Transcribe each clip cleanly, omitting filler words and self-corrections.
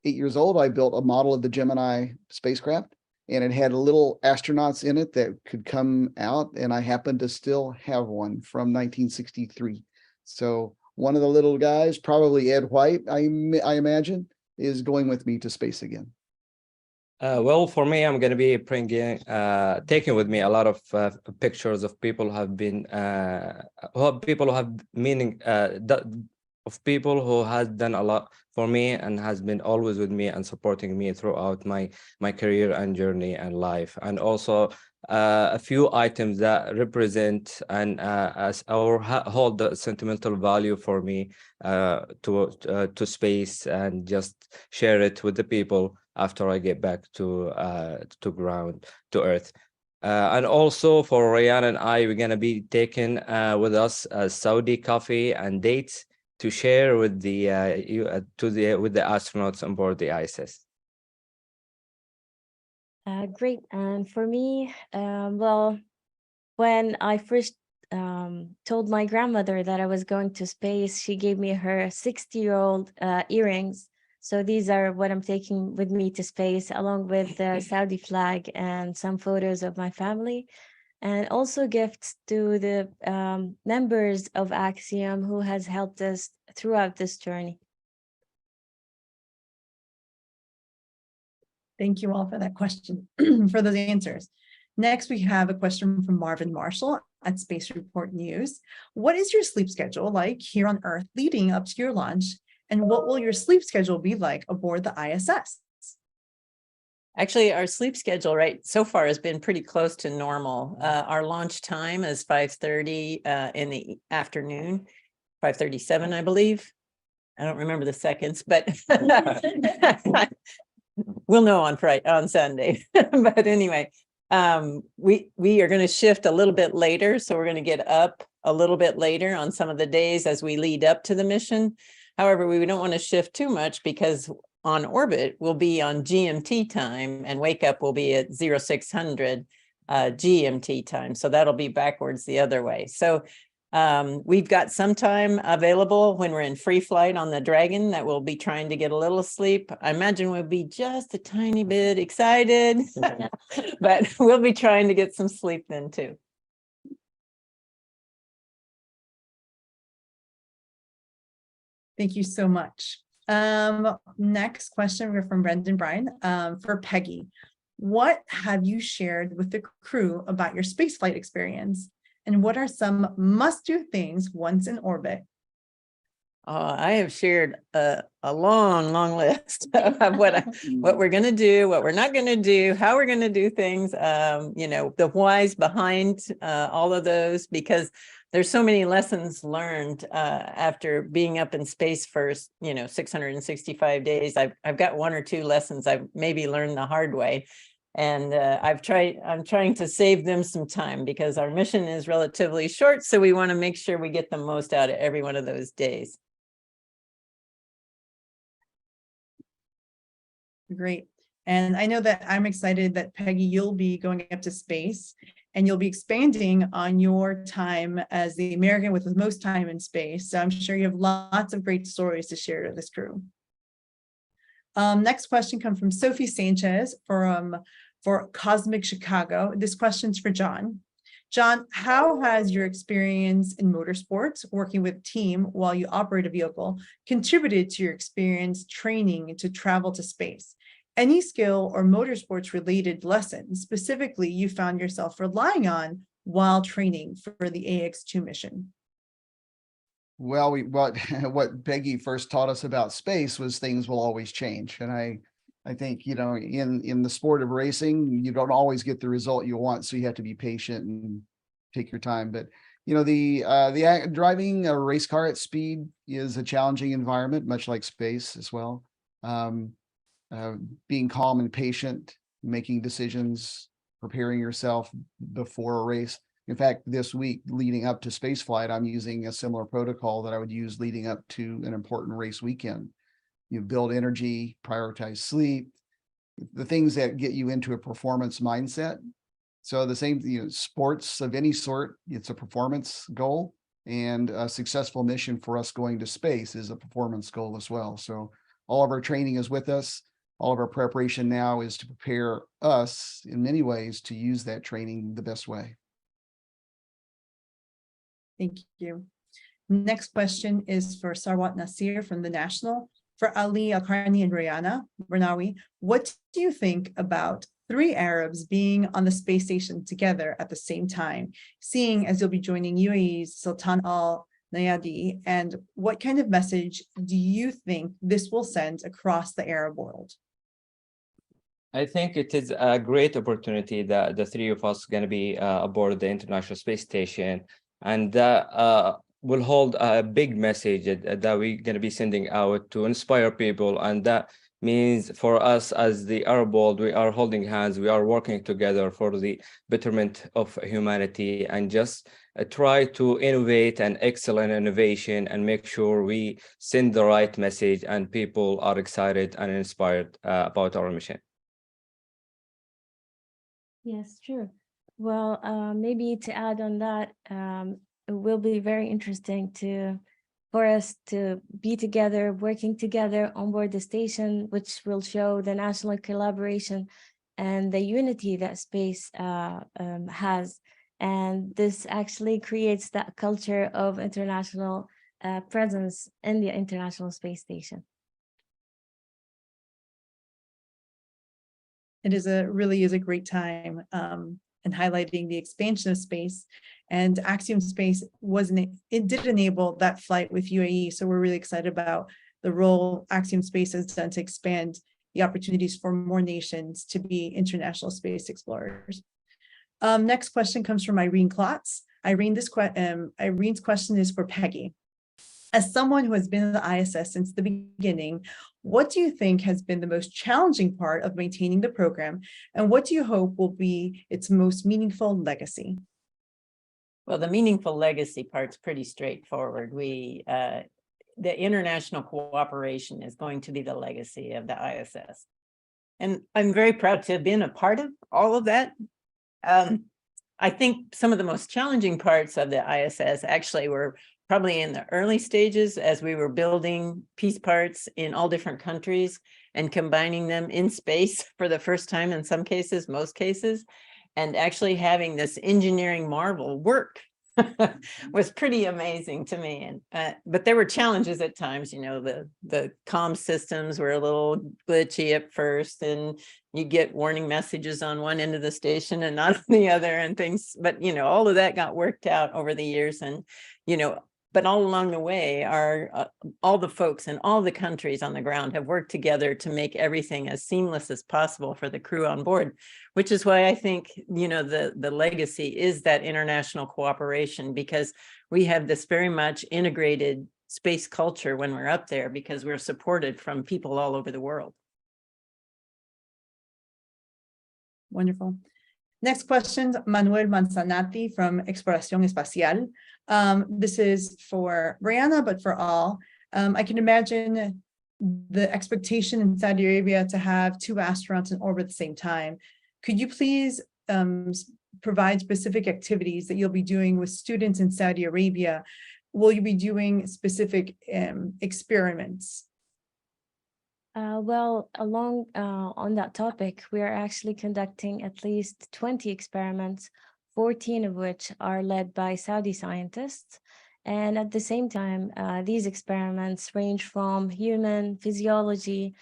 8 years old, I built a model of the Gemini spacecraft, and it had little astronauts in it that could come out, and I happen to still have one from 1963. So one of the little guys, probably Ed White, I imagine, is going with me to space again. Well, for me, I'm going to be bringing, taking with me a lot of pictures of people who have been, people who have meaning, of people who has done a lot for me and has been always with me and supporting me throughout my career and journey and life. And also a few items that represent and hold the sentimental value for me to space, and just share it with the people after I get back to ground, to Earth. And also for Ryan and I, we're gonna be taking with us Saudi coffee and dates to share with the with the astronauts on board the ISS. Great. And for me, well, when I first told my grandmother that I was going to space, she gave me her 60-year-old earrings. So these are what I'm taking with me to space, along with the Saudi flag and some photos of my family, and also gifts to the members of Axiom who has helped us throughout this journey. Thank you all for that question, for those answers. Next, we have a question from Marvin Marshall at Space Report News. What is your sleep schedule like here on Earth leading up to your launch? And what will your sleep schedule be like aboard the ISS? Actually, our sleep schedule so far has been pretty close to normal. Our launch time is 5:30 in the afternoon, 5:37, I believe. I don't remember the seconds, but we'll know on Sunday. But anyway, we are going to shift a little bit later, so we're going to get up a little bit later on some of the days as we lead up to the mission. However, we don't want to shift too much, because on orbit we'll be on GMT time and wake up will be at 0600 GMT time. So that'll be backwards the other way. So we've got some time available when we're in free flight on the Dragon that we'll be trying to get a little sleep. I imagine we'll be just a tiny bit excited, but we'll be trying to get some sleep then too. Thank you so much. Next question, we're from Brendan Bryan for Peggy. What have you shared with the crew about your spaceflight experience? And what are some must-do things once in orbit? I have shared a long list of what we're going to do, what we're not going to do, how we're going to do things, the whys behind all of those, because there's so many lessons learned after being up in space for 665 days. I've got one or two lessons I've maybe learned the hard way. And I'm trying to save them some time, because our mission is relatively short. So we want to make sure we get the most out of every one of those days. Great. And I know that I'm excited that, Peggy, you'll be going up to space and you'll be expanding on your time as the American with the most time in space. So I'm sure you have lots of great stories to share to this crew. Next question comes from Sophie Sanchez for Cosmic Chicago. This question's for John. John, how has your experience in motorsports, working with team while you operate a vehicle, contributed to your experience training to travel to space? Any skill or motorsports related lessons specifically you found yourself relying on while training for the AX-2 mission? Well, what Peggy first taught us about space was things will always change. And I think, in the sport of racing, you don't always get the result you want. So you have to be patient and take your time. But, the driving a race car at speed is a challenging environment, much like space as well. Being calm and patient, making decisions, preparing yourself before a race. In fact, this week leading up to spaceflight, I'm using a similar protocol that I would use leading up to an important race weekend. You build energy, prioritize sleep, the things that get you into a performance mindset. So the same, sports of any sort, it's a performance goal, and a successful mission for us going to space is a performance goal as well. So all of our training is with us. All of our preparation now is to prepare us in many ways to use that training the best way. Thank you. Next question is for Sarwat Nasir from the National. For Ali Alkarni and Rayana Bernawi, what do you think about 3 Arabs being on the space station together at the same time, seeing as you'll be joining UAE's Sultan Al Nayadi, and what kind of message do you think this will send across the Arab world? I think it is a great opportunity that the 3 of us going to be aboard the International Space Station, and that will hold a big message that we're going to be sending out to inspire people. And that means for us as the Arab world, we are holding hands, we are working together for the betterment of humanity, and just try to innovate and excel in innovation and make sure we send the right message and people are excited and inspired about our mission. Yes, true. Well, maybe to add on that, it will be very interesting for us to be together, working together on board the station, which will show the national collaboration and the unity that space has. And this actually creates that culture of international presence in the International Space Station. It is really is a great time and highlighting the expansion of space, and Axiom Space it did enable that flight with UAE. So we're really excited about the role Axiom Space has done to expand the opportunities for more nations to be international space explorers. Next question comes from Irene Klotz. Irene's question is for Peggy. As someone who has been in the ISS since the beginning, what do you think has been the most challenging part of maintaining the program, and what do you hope will be its most meaningful legacy? Well, the meaningful legacy part's pretty straightforward. The international cooperation is going to be the legacy of the ISS. And I'm very proud to have been a part of all of that. I think some of the most challenging parts of the ISS actually were probably in the early stages as we were building piece parts in all different countries and combining them in space for the first time in some cases, most cases, and actually having this engineering marvel work was pretty amazing to me. And but there were challenges at times. You know, the comm systems were a little glitchy at first, and you get warning messages on one end of the station and not on the other and things. But, you know, all of that got worked out over the years. And, you know, but all along the way, all the folks in all the countries on the ground have worked together to make everything as seamless as possible for the crew on board, which is why I think, you know, the legacy is that international cooperation, because we have this very much integrated space culture when we're up there, because we're supported from people all over the world. Wonderful. Next question, Manuel Manzanati from Exploración Espacial. This is for Brianna, but for all. I can imagine the expectation in Saudi Arabia to have 2 astronauts in orbit at the same time. Could you please provide specific activities that you'll be doing with students in Saudi Arabia? Will you be doing specific experiments? Well, on that topic, we are actually conducting at least 20 experiments, 14 of which are led by Saudi scientists. And at the same time, these experiments range from human physiology,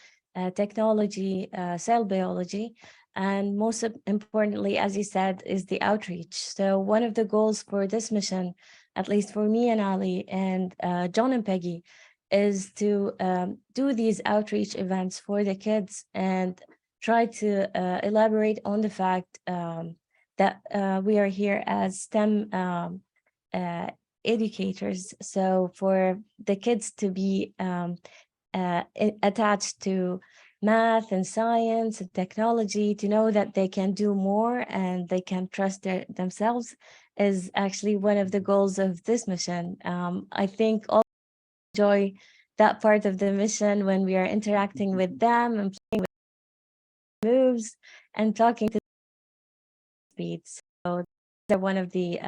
technology, cell biology, and most importantly, as you said, is the outreach. So one of the goals for this mission, at least for me and Ali and John and Peggy, is to do these outreach events for the kids and try to elaborate on the fact that we are here as STEM educators. So for the kids to be attached to math and science and technology, to know that they can do more and they can trust themselves, is actually one of the goals of this mission. I think all enjoy that part of the mission when we are interacting with them and playing with moves and talking to speeds. So these are one of the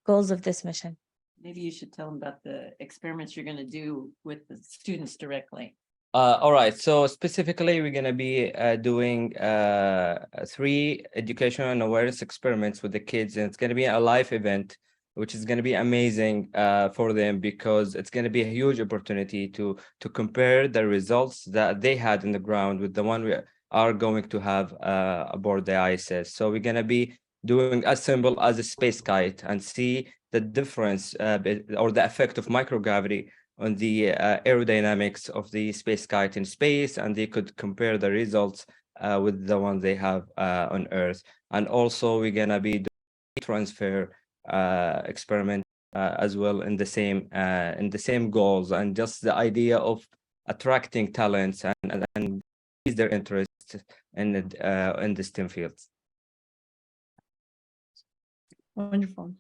goals of this mission. Maybe you should tell them about the experiments you're going to do with the students directly. All right. So specifically, we're gonna be doing 3 education and awareness experiments with the kids, and it's gonna be a live event, which is gonna be amazing for them because it's gonna be a huge opportunity to compare the results that they had in the ground with the one we are going to have aboard the ISS. So we're gonna be doing as simple as a space kite and see the difference or the effect of microgravity on the aerodynamics of the space kite in space, and they could compare the results with the one they have on Earth. And also, we're gonna be doing transfer experiment as well in the same goals, and just the idea of attracting talents and increase their interest in the STEM fields. Wonderful.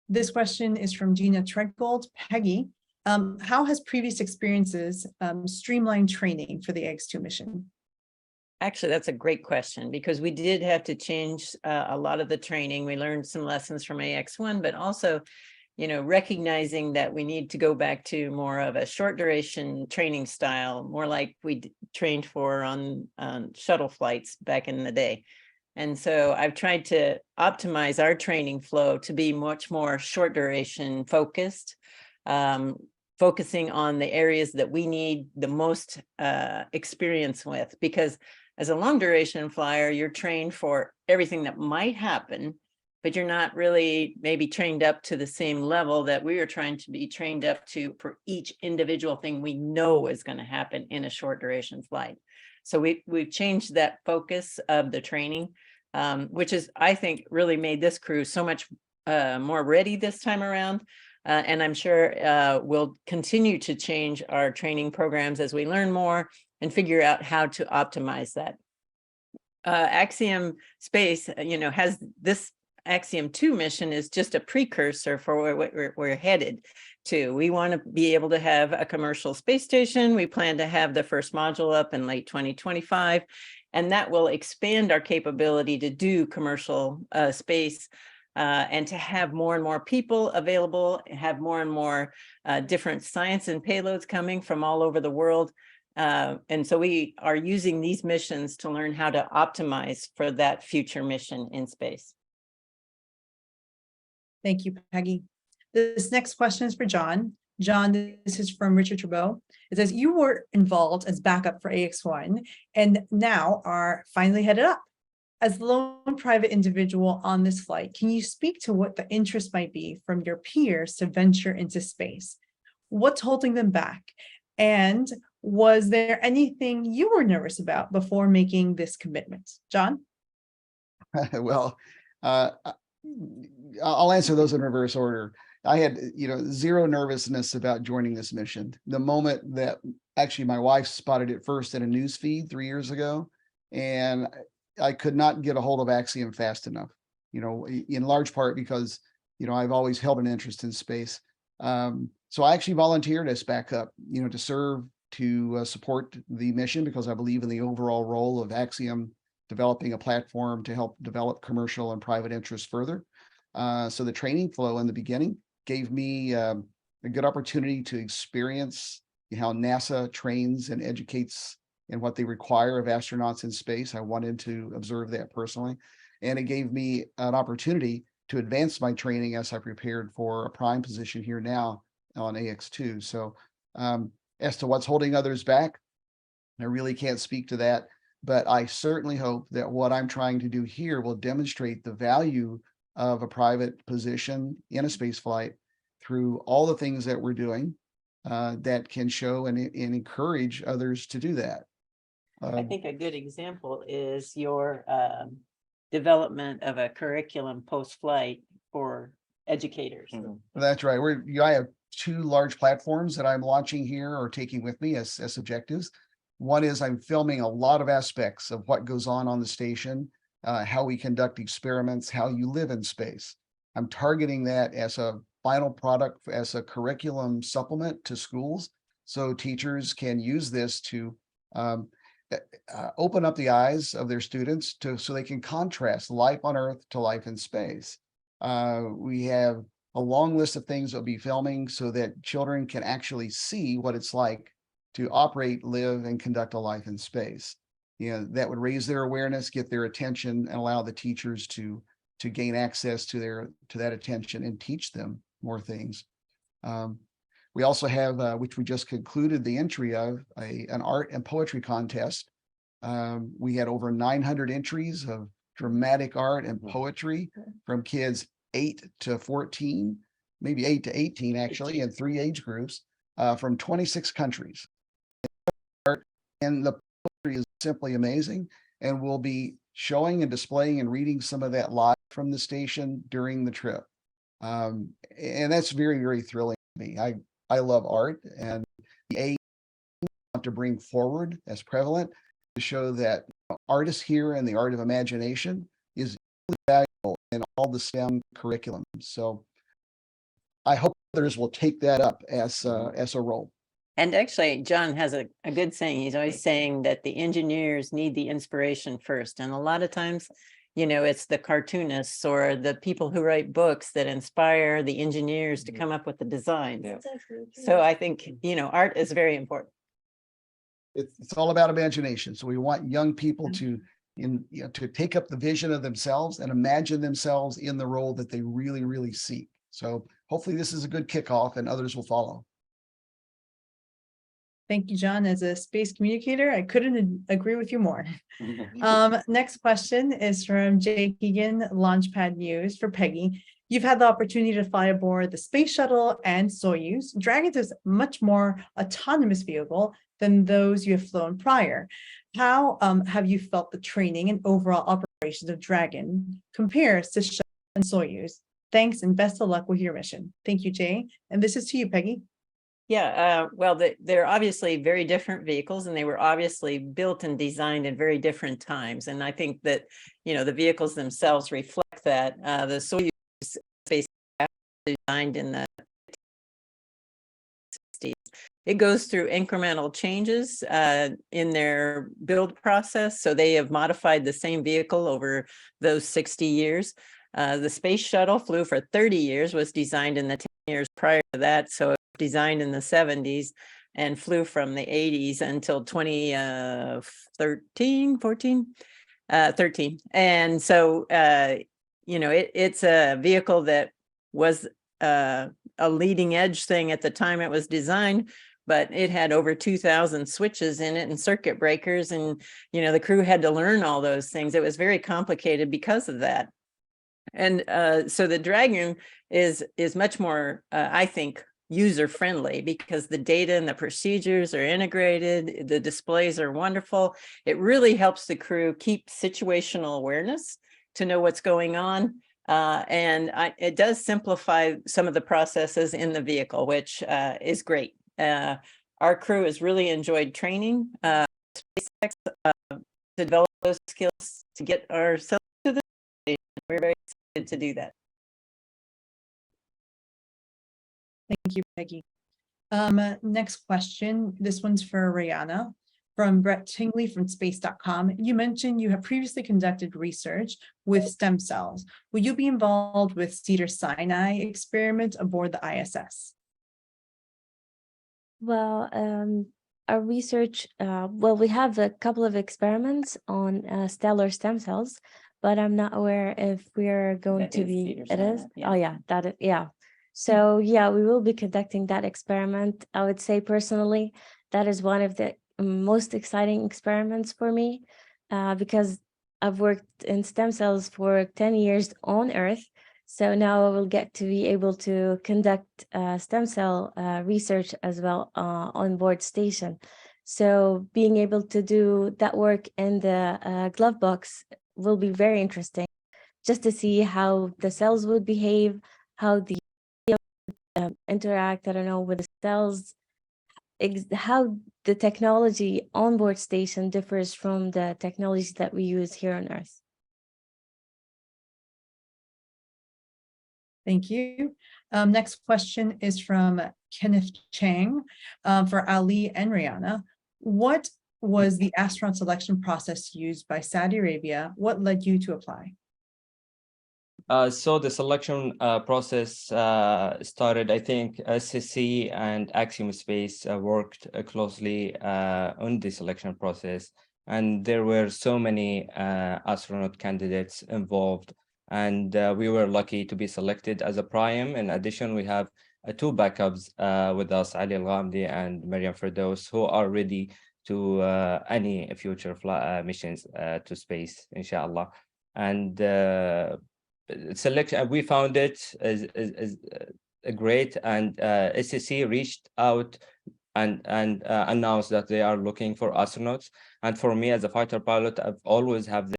This question is from Gina Tregold. Peggy, how has previous experiences streamlined training for the AX-2 mission? Actually, that's a great question because we did have to change a lot of the training. We learned some lessons from AX-1, but also, recognizing that we need to go back to more of a short duration training style, more like we trained for on shuttle flights back in the day. And so I've tried to optimize our training flow to be much more short duration focused, focusing on the areas that we need the most experience with, because as a long duration flyer, you're trained for everything that might happen, but you're not really maybe trained up to the same level that we are trying to be trained up to for each individual thing we know is going to happen in a short duration flight. So we've changed that focus of the training, which is, I think, really made this crew so much more ready this time around. And I'm sure we'll continue to change our training programs as we learn more and figure out how to optimize that. Axiom Space, has this Axiom 2 mission is just a precursor for where we're headed to. We want to be able to have a commercial space station. We plan to have the first module up in late 2025, and that will expand our capability to do commercial space and to have more and more people available, have more and more different science and payloads coming from all over the world. And so we are using these missions to learn how to optimize for that future mission in space. Thank you, Peggy. This next question is for John. John, this is from Richard Trudeau. It says, you were involved as backup for AX-1 and now are finally headed up. As the lone private individual on this flight, can you speak to what the interest might be from your peers to venture into space? What's holding them back? And was there anything you were nervous about before making this commitment? John? Well, I'll answer those in reverse order. I had, zero nervousness about joining this mission. The moment that actually my wife spotted it first in a news feed 3 years ago, and I could not get a hold of Axiom fast enough, in large part because, I've always held an interest in space. So I actually volunteered as backup, to serve, to support the mission because I believe in the overall role of Axiom developing a platform to help develop commercial and private interests further. So the training flow in the beginning gave me a good opportunity to experience how NASA trains and educates and what they require of astronauts in space. I wanted to observe that personally. And it gave me an opportunity to advance my training as I prepared for a prime position here now on AX-2. So as to what's holding others back, I really can't speak to that, but I certainly hope that what I'm trying to do here will demonstrate the value of a private position in a space flight through all the things that we're doing that can show and encourage others to do that. I think a good example is your development of a curriculum post-flight for educators. That's right. I have 2 large platforms that I'm launching here or taking with me as objectives. One is I'm filming a lot of aspects of what goes on the station, how we conduct experiments, how you live in space. I'm targeting that as a final product, as a curriculum supplement to schools, so teachers can use this to open up the eyes of their students so they can contrast life on Earth to life in space. We have a long list of things that we'll be filming so that children can actually see what it's like to operate, live, and conduct a life in space. You know, that would raise their awareness, get their attention, and allow the teachers to gain access to that attention and teach them more things. We also have, which we just concluded the entry of, an art and poetry contest. We had over 900 entries of dramatic art and poetry from kids 8 to 14, maybe 8 to 18 actually, in 3 age groups from 26 countries. And the poetry is simply amazing, and we'll be showing and displaying and reading some of that live from the station during the trip. And that's very, very thrilling to me. I love art, and the A want to bring forward as prevalent to show that artists here and the art of imagination is really valuable in all the STEM curriculum. So I hope others will take that up as a role. And actually, John has a good saying. He's always saying that the engineers need the inspiration first. And a lot of times, you know, it's the cartoonists or the people who write books that inspire the engineers to come up with the designs. Yeah. So I think, you know, art is very important. It's all about imagination. So we want young people to take up the vision of themselves and imagine themselves in the role that they really, really seek. So hopefully this is a good kickoff and others will follow. Thank you, John. As a space communicator, I couldn't agree with you more. Next question is from Jay Keegan, Launchpad News for Peggy. You've had the opportunity to fly aboard the Space Shuttle and Soyuz. Dragon is a much more autonomous vehicle than those you have flown prior. How have you felt the training and overall operations of Dragon compares to Shuttle and Soyuz? Thanks and best of luck with your mission. Thank you, Jay. And this is to you, Peggy. Yeah, well, they're obviously very different vehicles, and they were obviously built and designed in very different times. And I think that, you know, the vehicles themselves reflect that. The Soyuz spacecraft designed in the 60s. It goes through incremental changes in their build process. So they have modified the same vehicle over those 60 years. The space shuttle flew for 30 years, was designed in the 10 years prior to that. So designed in the 70s and flew from the 80s until 2013. And so, you know, it's a vehicle that was a leading edge thing at the time it was designed, but it had over 2,000 switches in it and circuit breakers. And, you know, the crew had to learn all those things. It was very complicated because of that. And so the Dragon is much more, I think, user-friendly because the data and the procedures are integrated. The displays are wonderful. It really helps the crew keep situational awareness to know what's going on. And it does simplify some of the processes in the vehicle, which is great. Our crew has really enjoyed training SpaceX to develop those skills to get ourselves to the station. We're very excited to do that. Thank you, Peggy. Next question. This one's for Rihanna from Brett Tingley from space.com. You mentioned you have previously conducted research with stem cells. Will you be involved with Cedars-Sinai experiment aboard the ISS? Well, our research, well, we have a couple of experiments on stellar stem cells, but I'm not aware if we're going to be, it is? Yeah. Oh yeah, that is, yeah. So yeah, we will be conducting that experiment. I would say personally, that is one of the most exciting experiments for me because I've worked in stem cells for 10 years on Earth. So now I will get to be able to conduct stem cell research as well on board station. So being able to do that work in the glove box will be very interesting, just to see how the cells would behave, how the interact, I don't know, with the cells, how the technology on board station differs from the technology that we use here on Earth. Thank you. Next question is from Kenneth Chang for Ali and Rihanna. What was the astronaut selection process used by Saudi Arabia? What led you to apply? So the selection process started, I think SSC and Axiom Space worked closely on the selection process. And there were so many astronaut candidates involved. And we were lucky to be selected as a prime. In addition, we have two backups with us, Ali Al-Ghamdi and Maryam Firdaus, who are ready to any future missions to space, inshallah. And selection, we found it is great, and SSC reached out and announced that they are looking for astronauts. And for me as a fighter pilot, I've always have the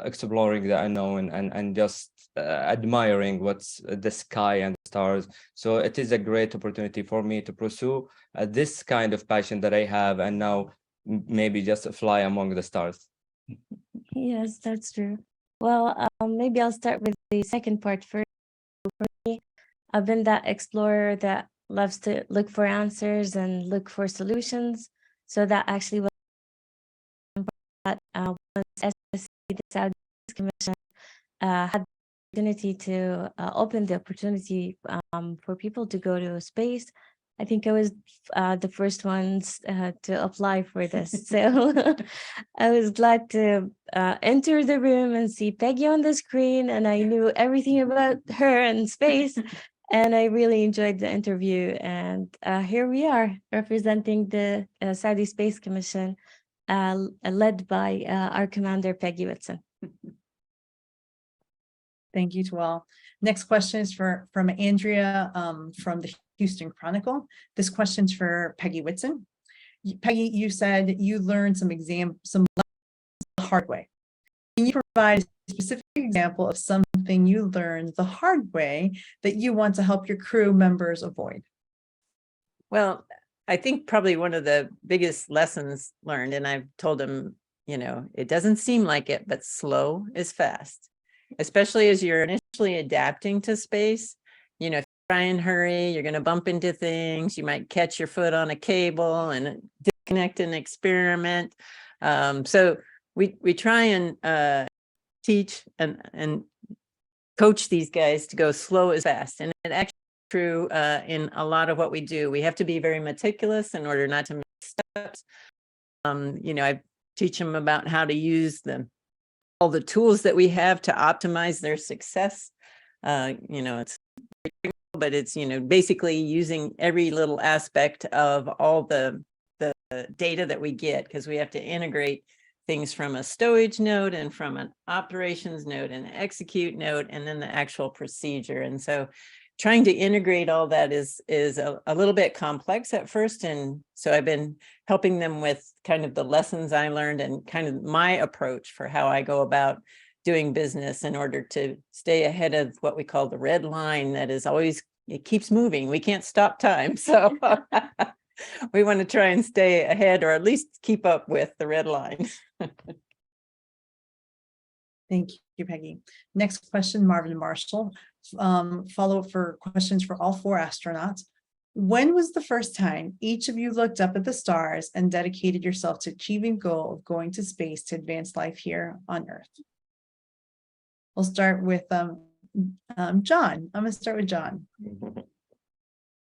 exploring the unknown and just admiring what's the sky and the stars. So it is a great opportunity for me to pursue this kind of passion that I have, and now maybe just fly among the stars. Yes, that's true. Well, maybe I'll start with the second part first. For me, I've been that explorer that loves to look for answers and look for solutions. So that actually was that once SSC, the Saudi Space Commission, had the opportunity to open the opportunity for people to go to space. I think I was the first ones to apply for this. So I was glad to enter the room and see Peggy on the screen, and I knew everything about her and space. And I really enjoyed the interview. And here we are representing the Saudi Space Commission, led by our commander, Peggy Whitson. Thank you to all. Next question is from Andrea from the Houston Chronicle. This question's for Peggy Whitson. Peggy, you said you learned some lessons the hard way. Can you provide a specific example of something you learned the hard way that you want to help your crew members avoid? Well, I think probably one of the biggest lessons learned, and I've told them, it doesn't seem like it, but slow is fast, especially as you're initially adapting to space. If you try and hurry, you're going to bump into things. You might catch your foot on a cable and disconnect an experiment. So we try and teach and coach these guys to go slow as fast. And it actually is true in a lot of what we do. We have to be very meticulous in order not to make steps. I teach them about how to use all the tools that we have to optimize their success. It's, but it's, basically using every little aspect of all the data that we get, because we have to integrate things from a stowage node and from an operations node and an execute node, and then the actual procedure. And so trying to integrate all that is a little bit complex at first. And so I've been helping them with kind of the lessons I learned and kind of my approach for how I go about doing business in order to stay ahead of what we call the red line that is always, it keeps moving. We can't stop time. So we want to try and stay ahead, or at least keep up with the red line. Thank you, Peggy. Next question, Marvin Marshall. Follow-up for questions for all four astronauts. When was the first time each of you looked up at the stars and dedicated yourself to achieving the goal of going to space to advance life here on Earth? We'll start with John. I'm going to start with John.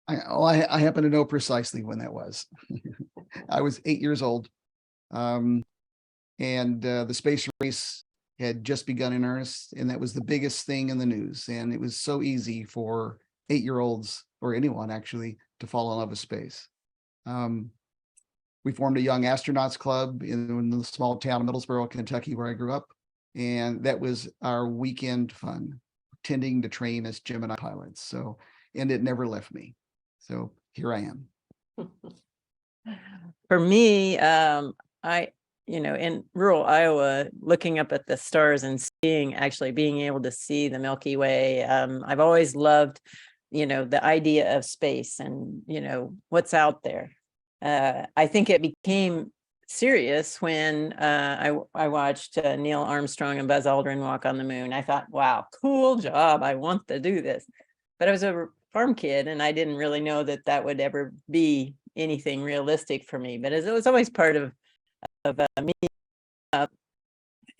I happen to know precisely when that was. I was 8 years old, and the space race had just begun in earnest, and that was the biggest thing in the news. And it was so easy for 8-year-olds, or anyone actually, to fall in love with space. We formed a young astronauts club in the small town of Middlesboro, Kentucky, where I grew up. And that was our weekend fun, pretending to train as Gemini pilots. So, and it never left me. So here I am. For me, in rural Iowa, looking up at the stars and being able to see the Milky Way. I've always loved, the idea of space and, what's out there. I think it became serious when I watched Neil Armstrong and Buzz Aldrin walk on the moon. I thought, wow, cool job. I want to do this. But I was a farm kid and I didn't really know that would ever be anything realistic for me. But it was always part of me,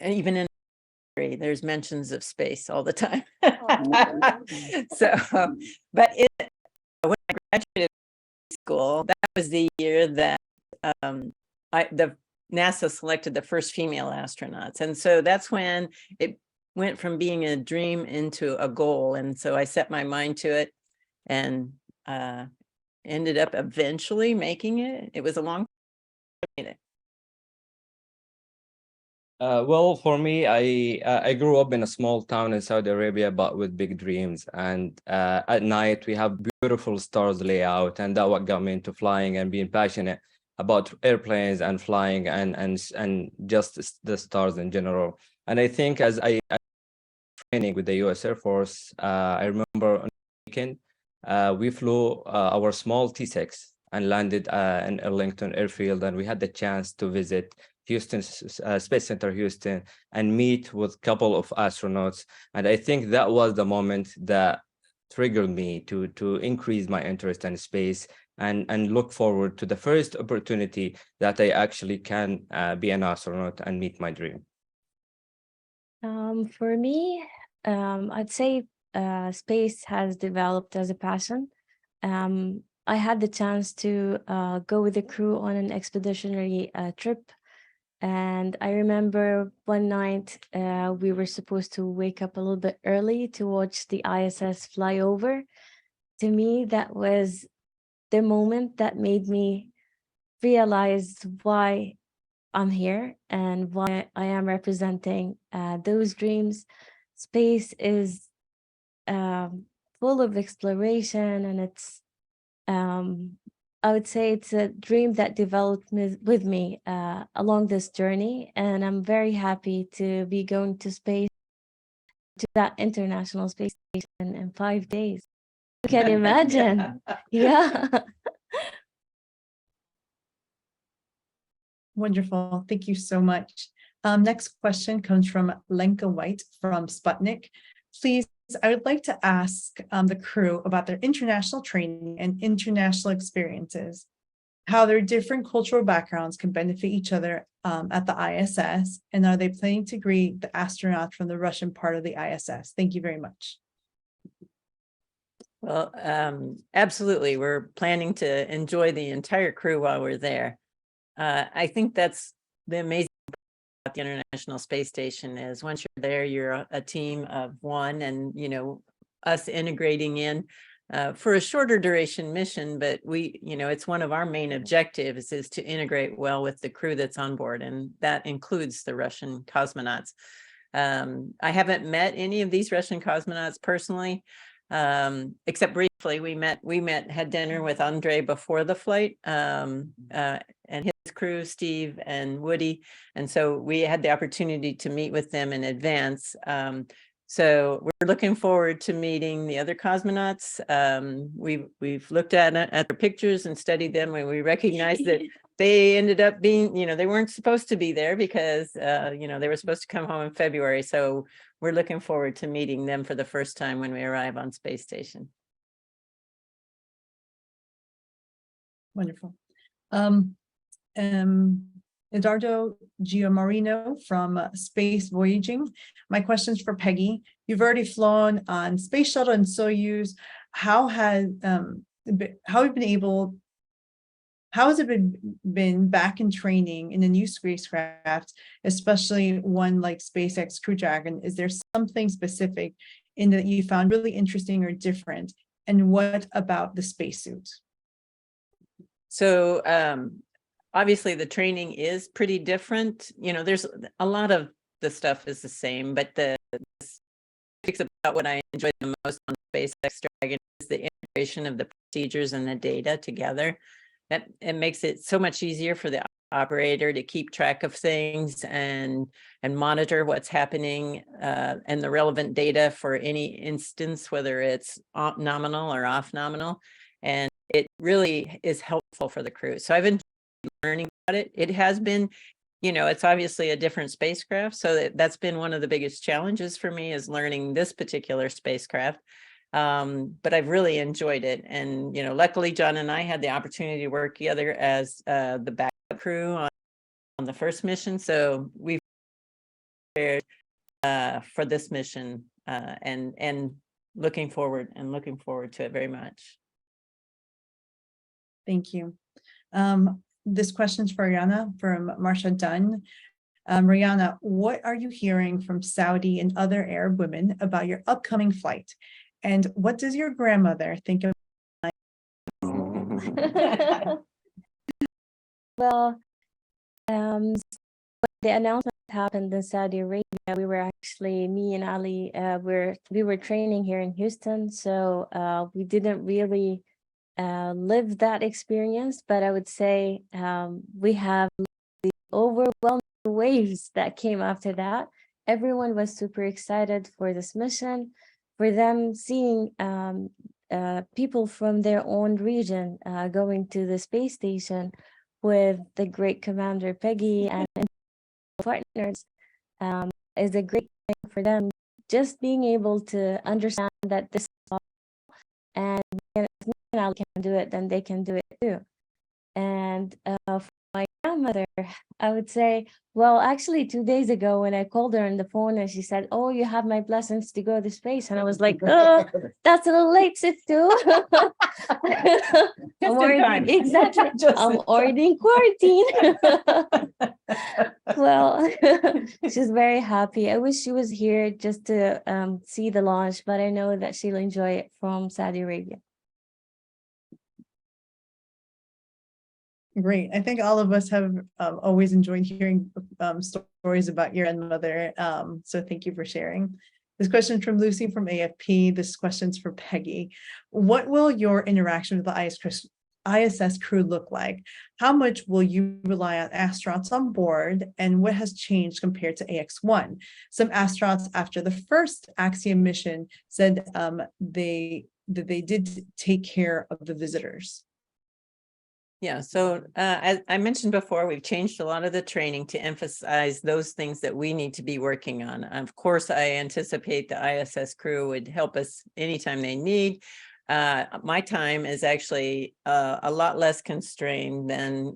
even in There's mentions of space all the time. So, but when I graduated school, that was the year that the NASA selected the first female astronauts. And so that's when it went from being a dream into a goal. And so I set my mind to it and ended up eventually making it. It was a long time. Well, for me, I grew up in a small town in Saudi Arabia, but with big dreams. And at night, we have beautiful stars layout, and that what got me into flying and being passionate about airplanes and flying and just the stars in general. And I think as I training with the U.S. Air Force, I remember on the weekend we flew our small T6 and landed in Arlington Airfield, and we had the chance to visit Houston Space Center, Houston, and meet with a couple of astronauts. And I think that was the moment that triggered me to increase my interest in space and look forward to the first opportunity that I actually can be an astronaut and meet my dream. For me, I'd say space has developed as a passion. I had the chance to go with the crew on an expeditionary trip. And I remember one night we were supposed to wake up a little bit early to watch the ISS fly over. To me, that was the moment that made me realize why I'm here and why I am representing those dreams. Space is full of exploration, and it's I would say it's a dream that developed with me along this journey, and I'm very happy to be going to space, to that International Space Station in 5 days. You can imagine. Yeah. Wonderful. Thank you so much. Next question comes from Lenka White from Sputnik. Please, I would like to ask the crew about their international training and international experiences, how their different cultural backgrounds can benefit each other at the ISS, and are they planning to greet the astronauts from the Russian part of the ISS? Thank you very much. Well, absolutely. We're planning to enjoy the entire crew while we're there. I think that's the amazing part about the International Space Station is once you're there, you're a team of one, and us integrating in for a shorter duration mission, but it's one of our main objectives is to integrate well with the crew that's on board, and that includes the Russian cosmonauts. I haven't met any of these Russian cosmonauts personally, except briefly. We had dinner with Andrei before the flight, and his crew, Steve and Woody. And so we had the opportunity to meet with them in advance. So we're looking forward to meeting the other cosmonauts. We've looked at their pictures and studied them, and we recognize that they ended up being, they weren't supposed to be there because, they were supposed to come home in February. So we're looking forward to meeting them for the first time when we arrive on Space Station. Wonderful. Eduardo Giamarino from Space Voyaging. My question's for Peggy. You've already flown on Space Shuttle and Soyuz. How has it been back in training in a new spacecraft, especially one like SpaceX Crew Dragon? Is there something specific in that you found really interesting or different? And what about the spacesuit? So obviously the training is pretty different. There's a lot of the stuff is the same, but the specifics about what I enjoyed the most on SpaceX Dragon is the integration of the procedures and the data together. That it makes it so much easier for the operator to keep track of things and monitor what's happening and the relevant data for any instance, whether it's nominal or off nominal. And it really is helpful for the crew. So I've been learning about it. It has been, it's obviously a different spacecraft. So that's been one of the biggest challenges for me is learning this particular spacecraft. But I've really enjoyed it. And, luckily John and I had the opportunity to work together as the backup crew on the first mission. So we've prepared for this mission, and looking forward to it very much. Thank you. This question's for Rihanna from Marsha Dunn. Rihanna, what are you hearing from Saudi and other Arab women about your upcoming flight? And what does your grandmother think of? Well, when the announcement happened in Saudi Arabia, we were actually, me and Ali, we were training here in Houston, so we didn't really live that experience, but I would say we have the overwhelming waves that came after that. Everyone was super excited for this mission, for them seeing people from their own region going to the space station with the great Commander Peggy and partners is a great thing for them. Just being able to understand that this is possible, and if me and Ali can do it, then they can do it too. And for my grandmother, I would say, well, actually 2 days ago when I called her on the phone and she said, "Oh, you have my blessings to go to space," and I was like, "Oh, that's a little late, sis too." I'm already, exactly. I'm already in quarantine. Well, she's very happy. I wish she was here just to see the launch, but I know that she'll enjoy it from Saudi Arabia. Great. I think all of us have always enjoyed hearing stories about your grandmother. So thank you for sharing. This question from Lucy from AFP. This question's for Peggy. What will your interaction with the ISS crew look like? How much will you rely on astronauts on board, and what has changed compared to AX-1? Some astronauts after the first Axiom mission said they did take care of the visitors. Yeah, so as I mentioned before, we've changed a lot of the training to emphasize those things that we need to be working on. Of course, I anticipate the ISS crew would help us anytime they need. My time is actually a lot less constrained than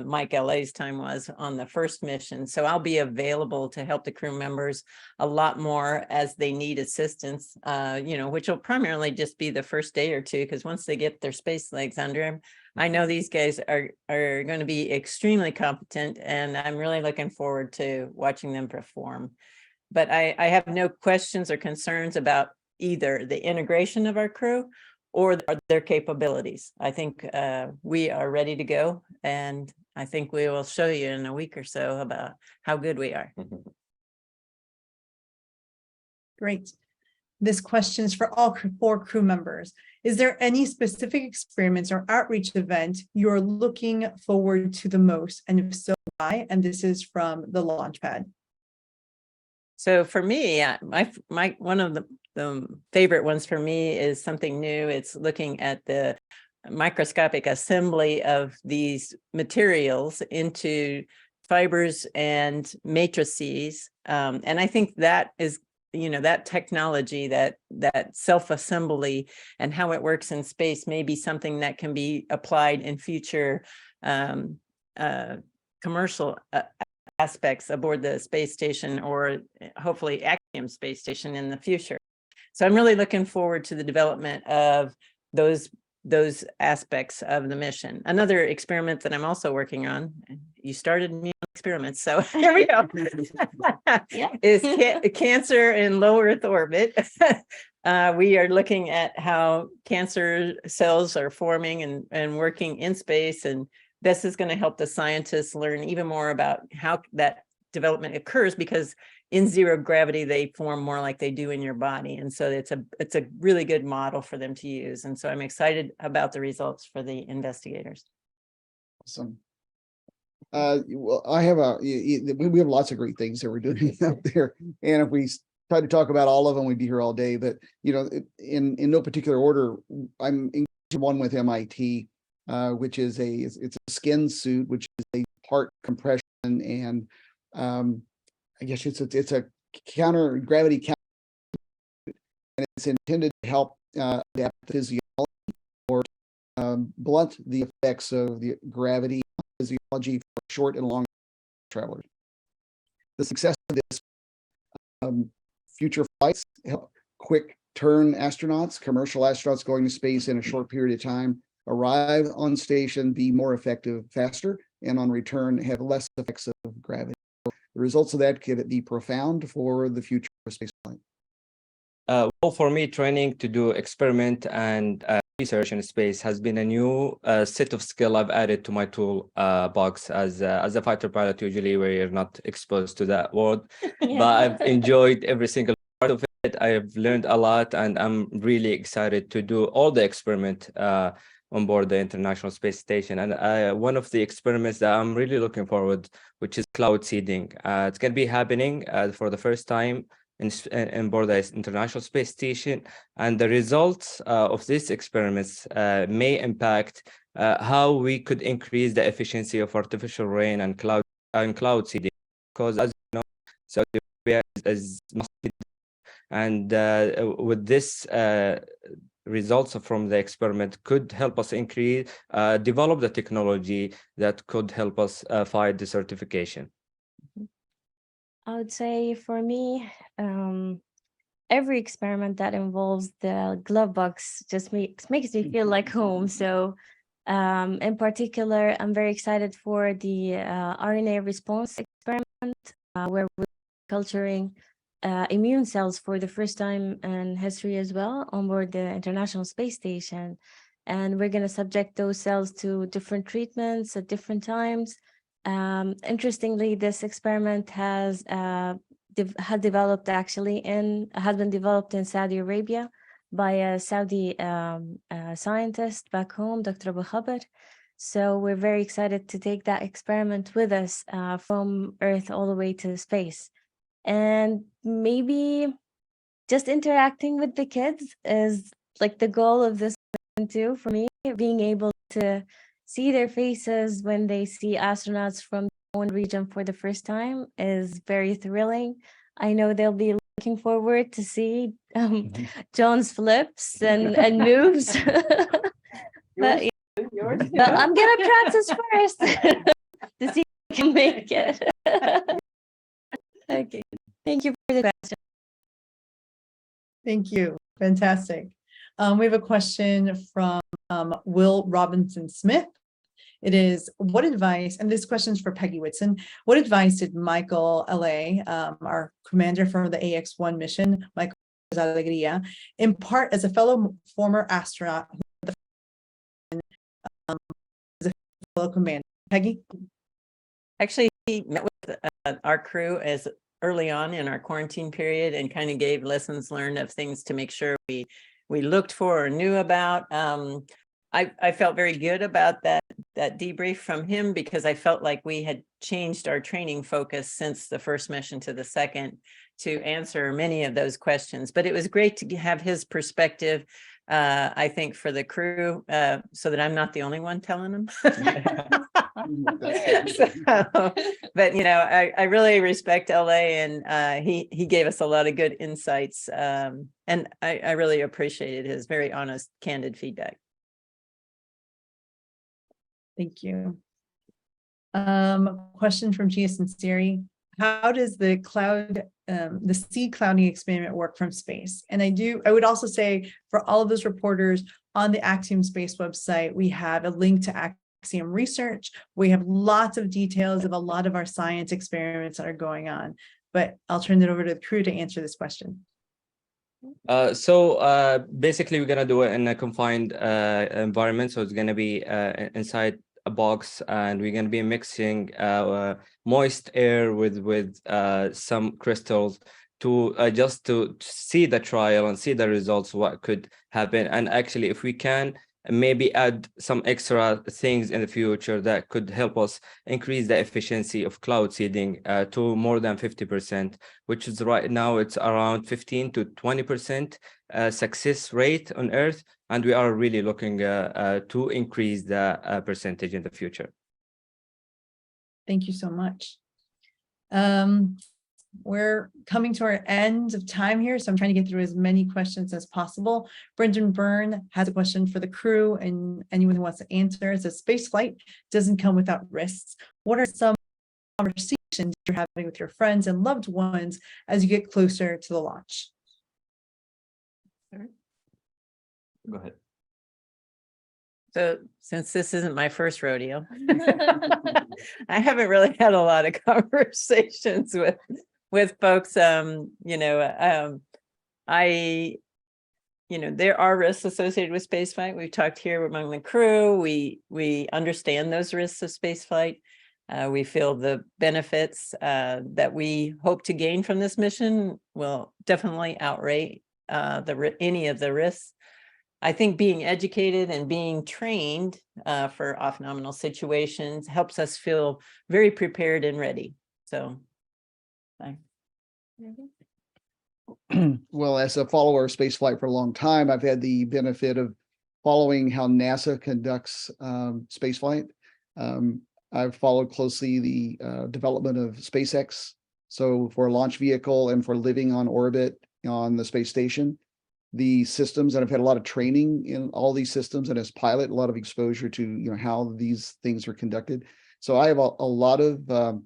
Mike LA's time was on the first mission. So I'll be available to help the crew members a lot more as they need assistance, which will primarily just be the first day or two, because once they get their space legs under them, I know these guys are going to be extremely competent, and I'm really looking forward to watching them perform. But I have no questions or concerns about either the integration of our crew or their capabilities. I think we are ready to go, and I think we will show you in a week or so about how good we are. Great. This question is for all 4 crew members. Is there any specific experiments or outreach event you're looking forward to the most? And if so, why? And this is from the Launchpad. So for me, my one of the favorite ones for me is something new. It's looking at the microscopic assembly of these materials into fibers and matrices. And I think that is, that technology, that self-assembly and how it works in space may be something that can be applied in future commercial aspects aboard the space station, or hopefully Axiom space station in the future. So I'm really looking forward to the development of those aspects of the mission. Another experiment that I'm also working on, you started me on experiments, so here we go, is cancer in low Earth orbit. We are looking at how cancer cells are forming and working in space, and this is going to help the scientists learn even more about how that development occurs, because in zero gravity, they form more like they do in your body. And so it's a really good model for them to use. And so I'm excited about the results for the investigators. Awesome. Well, we have lots of great things that we're doing out there. And if we try to talk about all of them, we'd be here all day. But, in no particular order, I'm in one with MIT, which is it's a skin suit, which is a part compression, and I guess it's a counter gravity and it's intended to help adapt physiology or blunt the effects of the gravity physiology for short and long travelers. The success of this future flights, help quick turn astronauts, commercial astronauts going to space in a short period of time, arrive on station, be more effective faster, and on return have less effects of gravity. The results of that could be profound for the future of spaceflight. Well, for me, training to do experiment and research in space has been a new set of skill I've added to my tool box. As a fighter pilot, usually we're not exposed to that world, but I've enjoyed every single part of it. I've learned a lot, and I'm really excited to do all the experiment on board the International Space Station. And one of the experiments that I'm really looking forward, which is cloud seeding. It's going to be happening for the first time in board the International Space Station, and the results of these experiments may impact how we could increase the efficiency of artificial rain and cloud seeding. Because as you know, Saudi Arabia is and with this results from the experiment could help us develop the technology that could help us fight the certification. I would say for me, every experiment that involves the glove box just makes me feel like home. So in particular, I'm very excited for the RNA response experiment where we're culturing immune cells for the first time in history as well on board the International Space Station. And we're going to subject those cells to different treatments at different times. Interestingly, this experiment has been developed in Saudi Arabia by a Saudi scientist back home, Dr. Abu Khabar. So we're very excited to take that experiment with us from Earth all the way to space. And maybe just interacting with the kids is like the goal of this too for me, being able to see their faces when they see astronauts from their own region for the first time is very thrilling. I know they'll be looking forward to see John's flips and moves. but I'm gonna practice first to see if I can make it. Okay, thank you for the question. Thank you. Fantastic. We have a question from Will Robinson Smith. It is, what advice, and this question is for Peggy Whitson, what advice did Michael L.A., our commander for the AX-1 mission, Michael Alegria, impart as a fellow former astronaut, as a fellow commander? Peggy? Actually, he met with our crew as early on in our quarantine period and kind of gave lessons learned of things to make sure we looked for or knew about. I felt very good about that debrief from him because I felt like we had changed our training focus since the first mission to the second to answer many of those questions. But it was great to have his perspective, I think, for the crew, so that I'm not the only one telling them. But you know, I really respect LA, and he gave us a lot of good insights, and I really appreciated his very honest, candid feedback. Thank you. Question from Gia Sinceri. How does the seed clouding experiment work from space? And I would also say for all of those reporters on the Axiom Space website, we have a link to Axiom research. We have lots of details of a lot of our science experiments that are going on, but I'll turn it over to the crew to answer this question. So basically we're gonna do it in a confined environment. So it's gonna be inside a box, and we're gonna be mixing moist air with some crystals to just to see the trial and see the results, what could happen. And actually, if we can maybe add some extra things in the future that could help us increase the efficiency of cloud seeding to more than 50%, which is right now it's around 15 to 20% success rate on Earth, and we are really looking to increase the percentage in the future. Thank you so much. We're coming to our end of time here, so I'm trying to get through as many questions as possible. Brendan Byrne has a question for the crew and anyone who wants to answer. It says, space flight doesn't come without risks. What are some conversations you're having with your friends and loved ones as you get closer to the launch. Go ahead. So since this isn't my first rodeo, I haven't really had a lot of conversations with folks. There are risks associated with spaceflight. We've talked here among the crew. We understand those risks of spaceflight. We feel the benefits that we hope to gain from this mission will definitely outweigh any of the risks. I think being educated and being trained for off-nominal situations helps us feel very prepared and ready. So, Well, as a follower of spaceflight for a long time, I've had the benefit of following how NASA conducts spaceflight. I've followed closely the development of SpaceX. So for a launch vehicle and for living on orbit on the space station, the systems, and I've had a lot of training in all these systems, and as pilot, a lot of exposure to how these things are conducted. So I have a lot of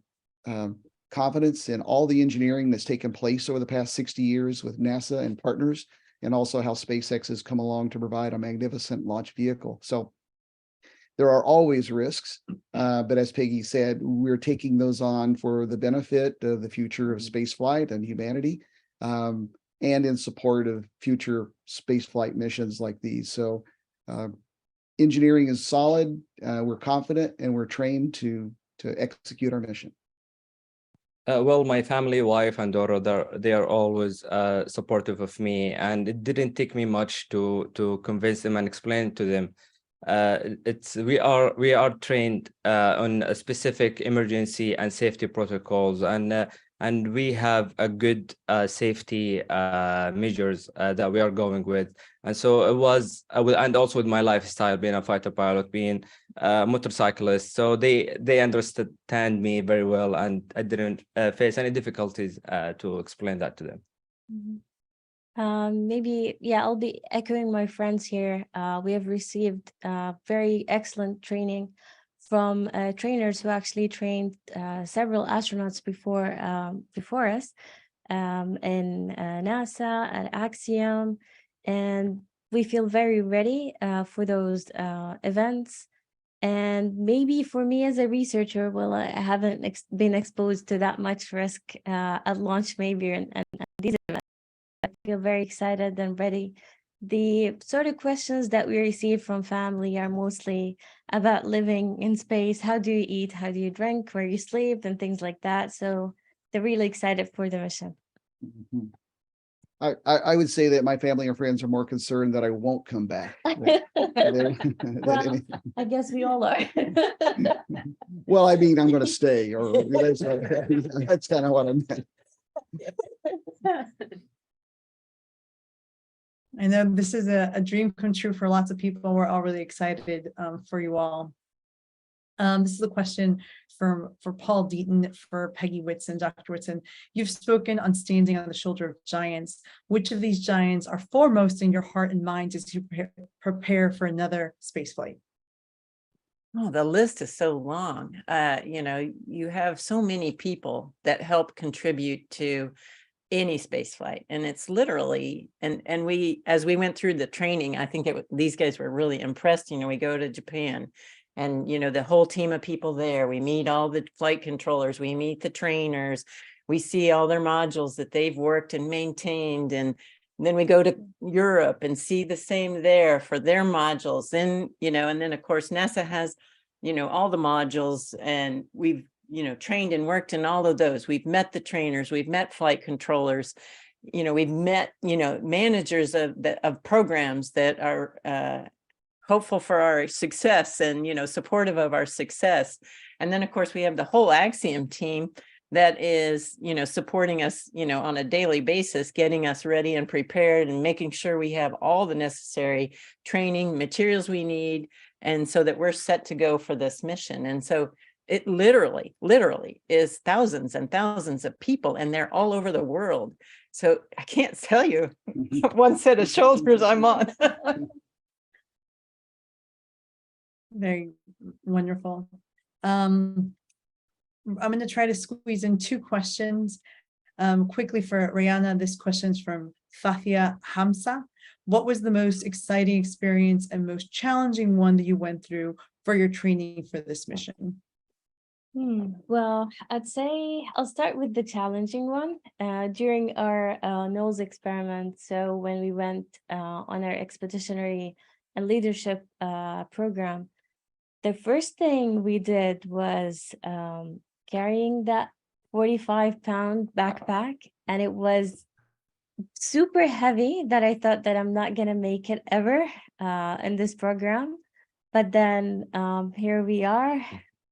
confidence in all the engineering that's taken place over the past 60 years with NASA and partners, and also how SpaceX has come along to provide a magnificent launch vehicle. So there are always risks, but as Peggy said, we're taking those on for the benefit of the future of spaceflight and humanity, and in support of future spaceflight missions like these. So engineering is solid, we're confident, and we're trained to execute our mission. Well, my family, wife, and daughter, they are always supportive of me, and it didn't take me much to convince them and explain to them. We are trained on a specific emergency and safety protocols, and we have a good safety measures that we are going with. And so it was, and also with my lifestyle, being a fighter pilot, being a motorcyclist, so they understand me very well, and I didn't face any difficulties to explain that to them. Maybe, yeah, I'll be echoing my friends here. We have received very excellent training from trainers who actually trained several astronauts before us in NASA at Axiom, and we feel very ready for those events. And maybe for me as a researcher, well, I haven't been exposed to that much risk at launch, maybe, and these events. I feel very excited and ready. The sort of questions that we receive from family are mostly about living in space. How do you eat? How do you drink? Where you sleep? And things like that. So they're really excited for the mission. Mm-hmm. I would say that my family and friends are more concerned that I won't come back. Well, I guess we all are. Well, I mean, I'm going to stay, or that's kind of what I meant. I know this is a dream come true for lots of people. We're all really excited for you all. This is a question for Paul Deaton, for Peggy Whitson, Dr. Whitson. You've spoken on standing on the shoulder of giants. Which of these giants are foremost in your heart and mind as you prepare for another space flight? Oh, the list is so long. You have so many people that help contribute to any space flight, and it's literally, and we, as we went through the training, I think these guys were really impressed. We go to Japan, and the whole team of people there, we meet all the flight controllers, we meet the trainers, we see all their modules that they've worked and maintained, and then we go to Europe and see the same there for their modules. Then and then of course NASA has all the modules, and we've trained and worked in all of those. We've met the trainers, we've met flight controllers, we've met, managers of programs that are hopeful for our success and, supportive of our success. And then of course we have the whole Axiom team that is, supporting us, on a daily basis, getting us ready and prepared and making sure we have all the necessary training materials we need. And so that we're set to go for this mission. And so it literally is thousands and thousands of people, and they're all over the world. So I can't tell you one set of shoulders I'm on. Very wonderful. I'm going to try to squeeze in two questions quickly for Rihanna. This question's from Fafia Hamza. What was the most exciting experience and most challenging one that you went through for your training for this mission? Well, I'd say I'll start with the challenging one. During our nose experiment, so when we went on our expeditionary and leadership program, the first thing we did was carrying that 45-pound backpack, and it was super heavy that I thought that I'm not gonna make it ever in this program. But then here we are,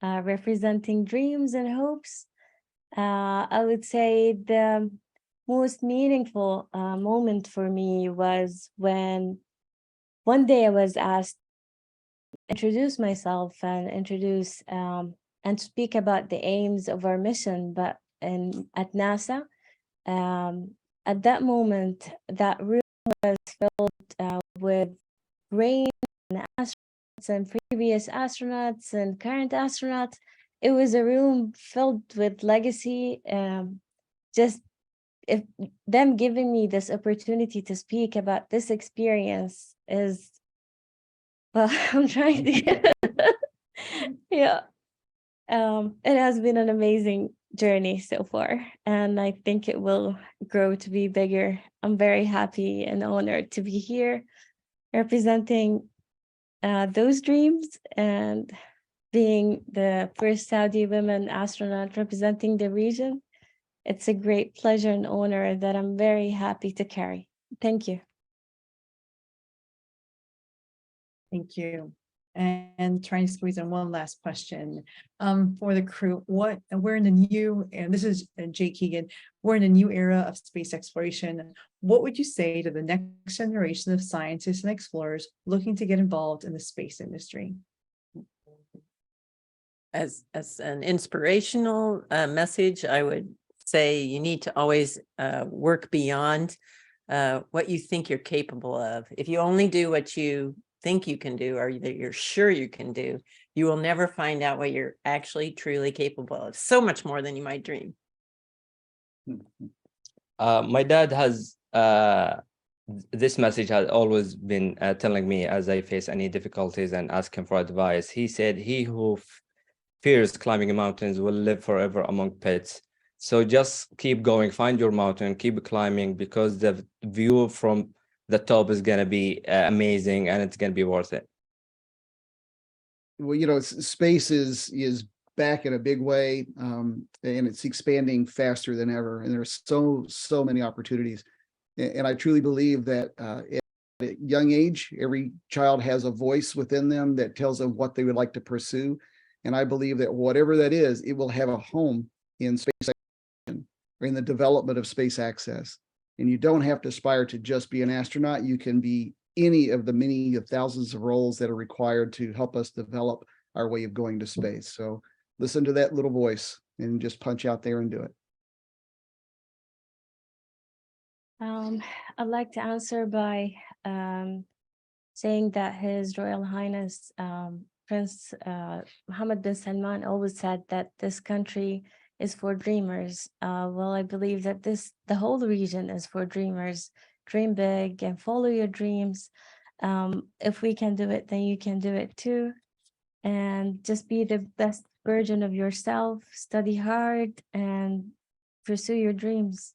representing dreams and hopes. I would say the most meaningful moment for me was when one day I was asked to introduce myself and introduce and speak about the aims of our mission, but at NASA. At that moment, that room was filled with brains and astronauts and previous astronauts and current astronauts. It was a room filled with legacy. Just if them giving me this opportunity to speak about this experience is, well, I'm trying to get, yeah. It has been an amazing journey so far, and I think it will grow to be bigger. I'm very happy and honored to be here representing those dreams and being the first Saudi women astronaut representing the region. It's a great pleasure and honor that I'm very happy to carry. Thank you. Thank you. And trying to squeeze in one last question for the crew. We're in a new, and this is Jake Keegan, we're in a new era of space exploration. What would you say to the next generation of scientists and explorers looking to get involved in the space industry? As an inspirational message, I would say you need to always work beyond what you think you're capable of. If you only do what you think you can do, or that you're sure you can do, you will never find out what you're actually truly capable of. So much more than you might dream. My dad has this message has always been telling me as I face any difficulties and ask him for advice. He said, "He who fears climbing mountains will live forever among pits." So just keep going, find your mountain, keep climbing, because the view from the top is going to be amazing, and it's going to be worth it. Well, you know, space is back in a big way, and it's expanding faster than ever. And there's so many opportunities. And I truly believe that at a young age, every child has a voice within them that tells them what they would like to pursue. And I believe that whatever that is, it will have a home in space or in the development of space access. And you don't have to aspire to just be an astronaut. You can be any of the many thousands of roles that are required to help us develop our way of going to space. So listen to that little voice and just punch out there and do it. I'd like to answer by saying that His Royal Highness Prince Mohammed bin Salman always said that this country is for dreamers. Well, I believe that the whole region is for dreamers. Dream big and follow your dreams. If we can do it, then you can do it too. And just be the best version of yourself, study hard, and pursue your dreams.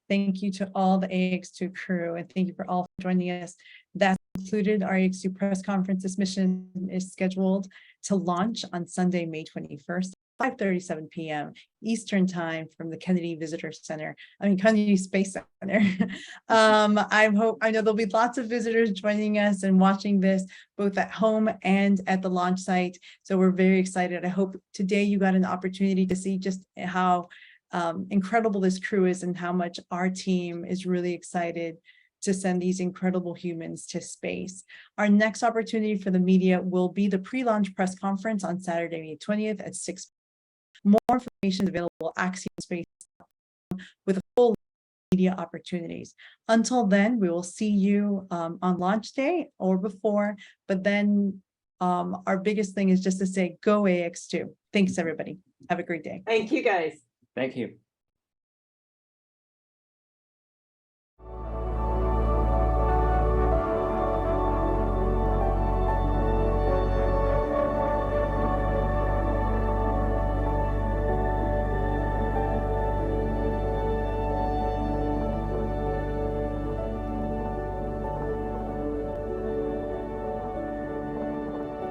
Thank you to all the AX2 crew, and thank you for all for joining us. That concluded our AX2 press conference. This mission is scheduled to launch on Sunday, May 21st, 5:37 p.m. Eastern Time from the Kennedy Kennedy Space Center. I know there'll be lots of visitors joining us and watching this both at home and at the launch site. So we're very excited. I hope today you got an opportunity to see just how incredible this crew is and how much our team is really excited to send these incredible humans to space. Our next opportunity for the media will be the pre-launch press conference on Saturday, May 20th at 6. More information is available at Axiom Space with a full media opportunities. Until then, we will see you on launch day or before, but then our biggest thing is just to say, go AX2. Thanks, everybody. Have a great day. Thank you, guys. Thank you.